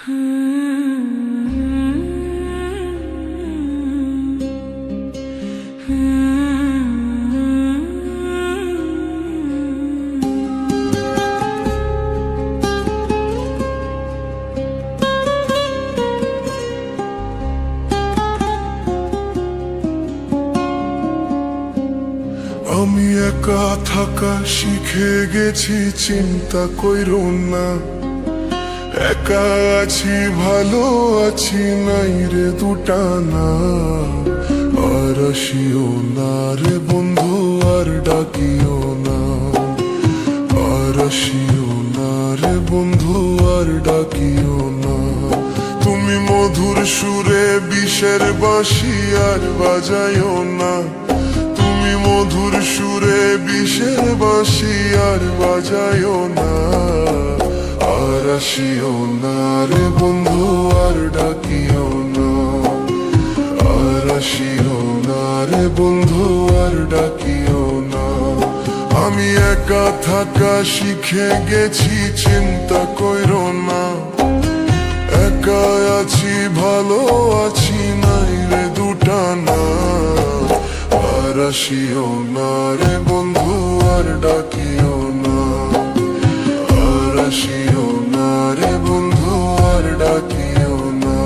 আমি একা থাকা শিখে গেছি, চিন্তা কইরো না। একা আছি, ভালো আছি, নাই রে দুটা না। আর আসিও না রে বন্ধু, আর ডাকিও না। আর আসিও না রে বন্ধু, আর ডাকিও না। তুমি মধুর সুরে বিষের বাঁশি আর বাজাইও না। মধুর সুরে বিষের বাঁশি আর বাজাইও না। আর আসিও না রে বন্ধু, আর ডাকিও না। আর আসিও না রে বন্ধু, আর ডাকিও না। আমি একা থাকা শিখে গেছি, চিন্তা কইরো না। একা আছি, ভালো আছি, নাই রে দুটা না। আর আসিও না রে বন্ধু, আর ডাকিও না। আর আসিও না রে বন্ধু, আর ডাকিও না।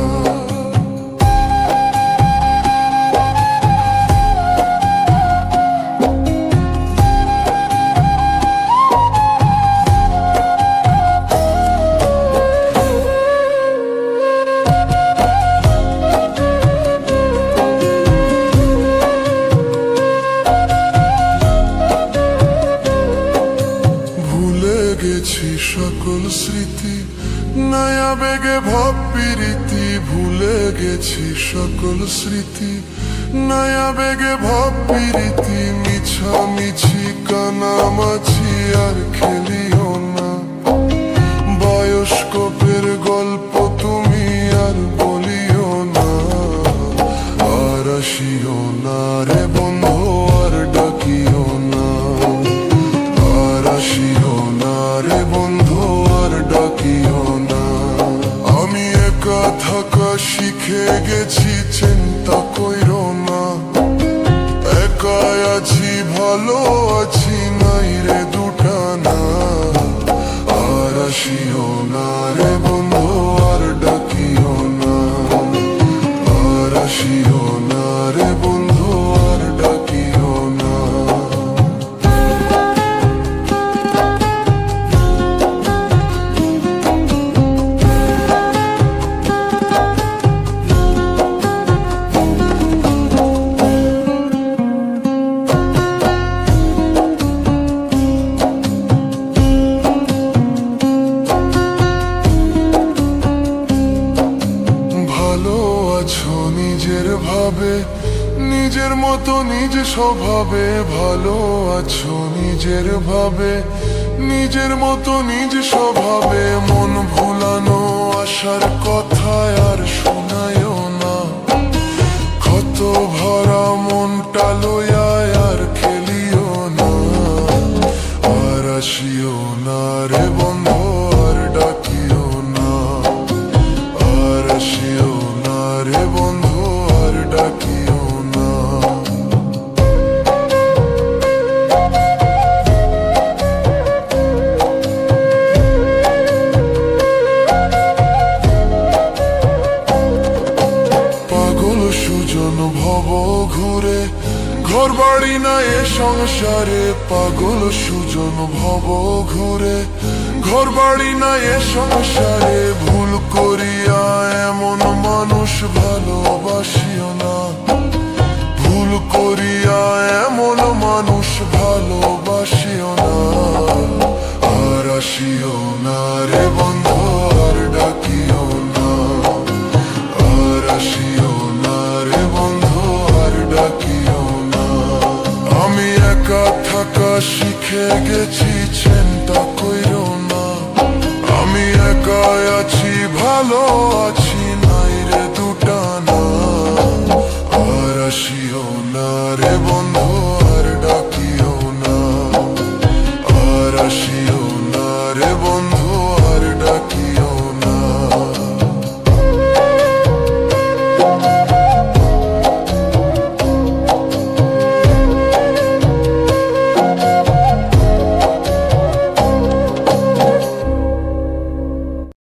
গেছি সকল স্মৃতি, নয়া বেগে ভাব প্রীতি। ভুলে গেছি সকল স্মৃতি, নয়া বেগে ভাব প্রীতি। মিছামিছি কানামাছি আর খেলিও না। বায়োস্কোপের গল্প তুমি আর বলিও না। আর আসিও না রে বন্ধু, আর ডাকিও না। আর আসিও না রে বন্ধু, আর ডাকিও না। আমি একা থাকা শিখে গেছি, চিন্তা কইরো না। একা আছি, ভালো আছি, নাই রে দুটা না। আর আসিও না রে বন্ধু, আর ডাকিও না। আর আসিও না রে বন্ধু, আর ডাকিও না। নিজের ভাবে, নিজের মতো নিজ স্বভাবে। ভালো আছো নিজের ভাবে, নিজের মতো নিজ স্বভাবে। মন ভুলানো আশার কথা আর শোনায়ও না। ক্ষত ভরা মনটা লইয়া আর খেলিও না। আর আসিও না রে বন্ধু, আর ডাকিও না। আর আসিও না রে বন্ধু, আর ডাকিও না। পাগল সুজন ভব ঘুরে, ঘর বাড়ি না এ সংসারে। পাগল সুজন ভব ঘুরে, ঘর বাড়ি না এ সংসারে। ভুল করিয়া এমন মানুষ ভালোবাসিও না। ভুল করিয়া এমন মানুষ ভালোবাসিও না। আর আসিও না রে বন্ধু, আর ডাকিও না। আর আসিও না রে বন্ধু, আর ডাকিও না। আমি একা থাকা শিখে গেছি, চিন্তা কইরো না। আমি একা আছি, ভালো আছি।